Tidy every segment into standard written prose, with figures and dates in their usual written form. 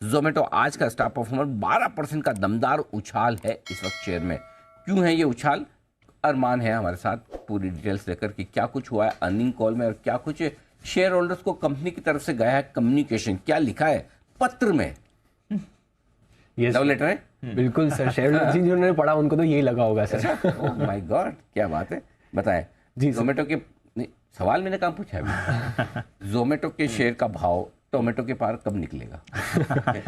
जोमेटो आज का star performer 12% का दमदार उछाल है इस वक्त शेयर में। क्यों है ये उछाल? अरमान है हमारे साथ पूरी डिटेल्स लेकर कि क्या कुछ हुआ है अर्निंग कॉल में और क्या कुछ शेयर होल्डर्स को कंपनी की तरफ से गया है कम्युनिकेशन, क्या लिखा है पत्र में। लव लेटर है बिल्कुल सर, शेयर होल्डर जिन्होंने पढ़ा उनको तो यही लगा होगा सर। ओह माय गॉड, क्या बात है, बताएं जी। जोमेटो के नहीं, सवाल मैंने कहाँ पूछा है जोमेटो के शेयर का भाव टोमेटो के पार कब निकलेगा?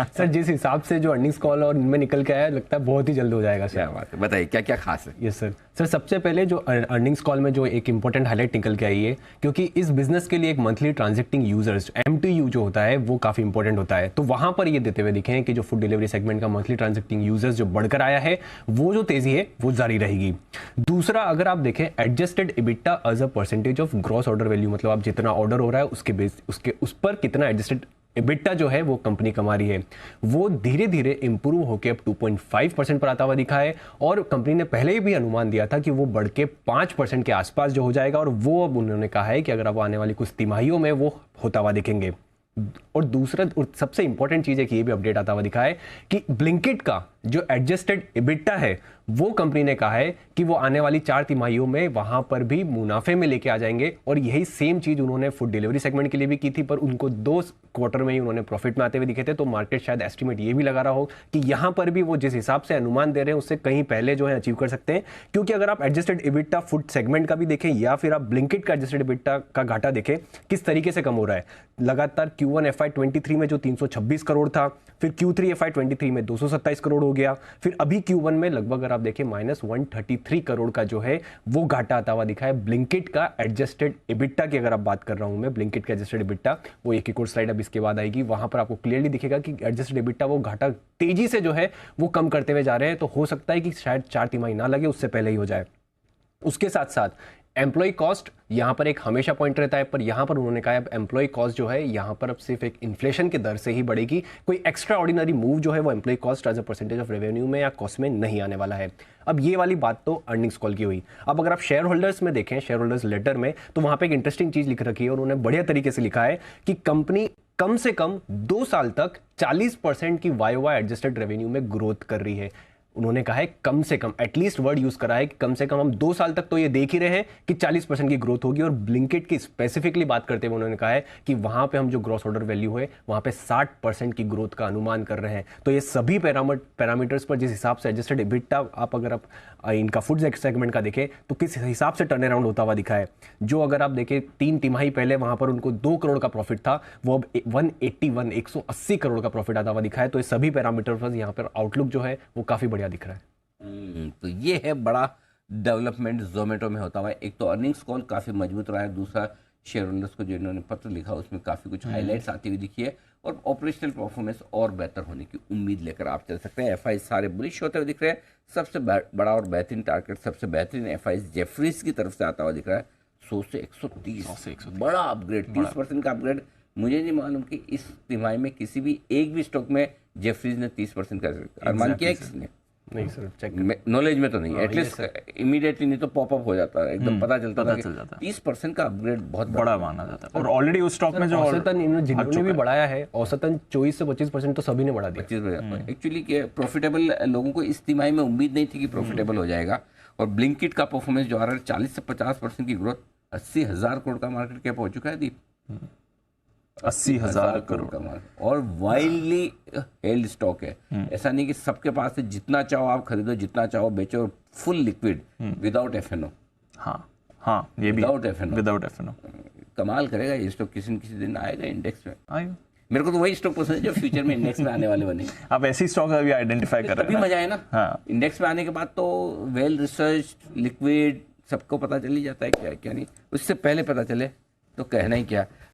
सर जिस हिसाब से जो अर्निंग्स कॉल और इनमें निकल के आया, लगता है बहुत ही जल्द हो जाएगा सर। क्या बात है, बताइए क्या क्या खास है? यस सर सबसे पहले जो अर्निंग्स कॉल में जो एक इंपॉर्टेंट हाईलाइट निकल के आई है, क्योंकि इस बिजनेस के लिए एक मंथली ट्रांजैक्टिंग यूजर्स MTU जो होता है वो काफ़ी इंपॉर्टेंट होता है। तो वहाँ पर ये देते हुए दिखे हैं कि जो फूड डिलीवरी सेगमेंट का मंथली ट्रांजैक्टिंग यूजर्स जो बढ़कर आया है, वो जो तेज़ी है वो जारी रहेगी। दूसरा, अगर आप देखें adjusted EBITDA as a percentage of gross order value, मतलब आप जितना ऑर्डर हो रहा है उसके उस पर कितना एडजस्टेड EBITDA जो है वो कंपनी कमा रही है, वो धीरे धीरे इंप्रूव होकर अब 2.5% पर आता हुआ दिखा है। और कंपनी ने पहले ही भी अनुमान दिया था कि वो बढ़ के 5% के आसपास जो हो जाएगा, और वो अब उन्होंने कहा है कि अगर अब आने वाली कुछ तिमाहियों में वो होता हुआ दिखेंगे। और दूसरा और सबसे इंपॉर्टेंट चीज़ है कि ये भी अपडेट आता हुआ दिखा है कि ब्लिंकिट का जो एडजस्टेड EBITDA है वो कंपनी ने कहा है कि वो आने वाली 4 तिमाहियों में वहां पर भी मुनाफे में लेके आ जाएंगे। और यही सेम चीज़ उन्होंने फूड डिलीवरी सेगमेंट के लिए भी की थी, पर उनको 2 क्वार्टर में ही उन्होंने प्रॉफिट में आते हुए दिखे थे। तो मार्केट शायद एस्टिमेट ये भी लगा रहा हो कि यहाँ पर भी वो जिस हिसाब से अनुमान दे रहे हैं उससे कहीं पहले जो है अचीव कर सकते हैं। क्योंकि अगर आप एडजस्टेड EBITDA फूड सेगमेंट का भी देखें या फिर आप ब्लिंकिट का एडजस्टेड EBITDA का घाटा देखें किस तरीके से कम हो रहा है। लगातार Q1 FY23 में जो 326 करोड़ था, फिर Q3 FY23 में 227 करोड़ हो गया, फिर अभी Q1 में लगभग अगर आप देखें -133 करोड़ का जो है वो घाटा आता हुआ दिखा है ब्लिंकिट का एडजस्टेड EBITDA की। अगर आप बात कर रहा हूं मैं ब्लिंकिट का एडजस्टेड EBITDA, वो एक और स्लाइड अब इसके बाद आएगी, वहां पर आपको क्लियरली दिखेगा कि एडजस्टेड EBITDA वो घाटा तेजी से जो है वो कम करते हुए जा रहे हैं। तो हो सकता है कि शायद 4 तिमाही ना लगे, उससे पहले ही हो जाए। उसके साथ साथ एम्प्लॉय कॉस्ट यहाँ पर एक हमेशा पॉइंट रहता है, पर यहाँ पर उन्होंने कहा है एम्प्लॉय कॉस्ट जो है यहाँ पर अब सिर्फ एक इन्फ्लेशन के दर से ही बढ़ेगी। कोई एक्स्ट्रा ऑर्डिनरी मूव जो है वो employ cost as a percentage of revenue में या कॉस्ट में नहीं आने वाला है। अब ये वाली बात तो अर्निंग्स कॉल की हुई। अब अगर आप शेयर होल्डर्स में देखें, शेयर होल्डर्स लेटर में, तो वहाँ पर एक इंटरेस्टिंग चीज़ लिख रखी है और उन्होंने बढ़िया तरीके से लिखा है कि कंपनी कम से कम 2 साल तक 40% की YOY एडजस्टेड रेवेन्यू में ग्रोथ कर रही है। उन्होंने कहा है कम से कम, एटलीस्ट वर्ड यूज करा है कि कम से कम हम 2 साल तक तो ये देख ही रहे हैं कि 40% की ग्रोथ होगी। और ब्लिंकिट की स्पेसिफिकली बात करते हुए उन्होंने कहा है कि वहां पे हम जो ग्रॉस ऑर्डर वैल्यू है वहां पे 60% की ग्रोथ का अनुमान कर रहे हैं। तो ये सभी पैरामीटर्स पर जिस हिसाब से एडजस्टेड EBITDA आप अगर आप इनका फूड सेगमेंट का देखें तो किस हिसाब से टर्न अराउंड होता हुआ दिखा है। जो अगर आप देखें 3 तिमाही पहले वहां पर उनको 2 करोड़ का प्रॉफिट था, वो अब 180 करोड़ का प्रॉफिट आता हुआ दिखा है। तो ये सभी पैरामीटर पर यहाँ पर आउटलुक जो है वो काफी बढ़िया दिख रहा है। तो ये है बड़ा डेवलपमेंट जोमेटो में होता हुआ। एक तो अर्निंग्स कॉल काफ़ी मजबूत रहा है, दूसरा शेयर होल्डर्स को जो इन्होंने पत्र लिखा उसमें काफ़ी कुछ हाईलाइट्स आती हुई दिखी है, और ऑपरेशनल परफॉर्मेंस और बेहतर होने की उम्मीद लेकर आप चल सकते हैं। FI सारे बुलिश होते हुए दिख रहे हैं। सबसे बड़ा और बेहतरीन टारगेट, सबसे बेहतरीन FI जेफरीज की तरफ से आता हुआ दिख रहा है 100 से 130, बड़ा अपग्रेड, 30% का अपग्रेड। मुझे नहीं मालूम कि इस तिमाही में किसी भी एक भी स्टॉक में जेफरीज ने 30% का अनुमान किया है किसने? नहीं सर, चेक नॉलेज में तो नहीं, एटलीस्ट इमीडिएटली नहीं तो पॉपअप हो जाता है, एकदम पता चलता है। 30% का अपग्रेड बहुत बड़ा माना जाता है। और ऑलरेडी उस स्टॉक में जो औसतन जिन्होंने भी बढ़ाया है, औसतन 24 से 25% तो सभी ने बढ़ा दिया। 25%। एक्चुअली प्रॉफिटेबल लोगों को इस तिमाही में उम्मीद नहीं थी कि प्रॉफिटेबल हो जाएगा। और ब्लिंकिट का परफॉर्मेंस जो आ रहा है 40 से 50% की ग्रोथ, 80,000 करोड़ का मार्केट कैप हो चुका है दीप, 80,000 करोड़ का मार्केट, और वाइडली हेल्ड स्टॉक है। ऐसा नहीं कि सबके पास है, जितना चाहो आप खरीदो, जितना चाहो बेचो, फुल लिक्विड विदाउट FNO। हाँ ये भी विदाउट FNO कमाल करेगा ये स्टॉक, किसी न किसी दिन आएगा इंडेक्स में। मेरे को तो वही स्टॉक पसंद है जो फ्यूचर में इंडेक्स में आने वाले बने। आप ऐसी स्टॉक अभी आइडेंटिफाई कर रहे हैं, तभी मजा है ना। हाँ। इंडेक्स में आने के बाद तो वेल रिसर्च, लिक्विड, सबको पता चल ही जाता है क्या क्या नहीं, उससे पहले पता चले तो कहना ही क्या।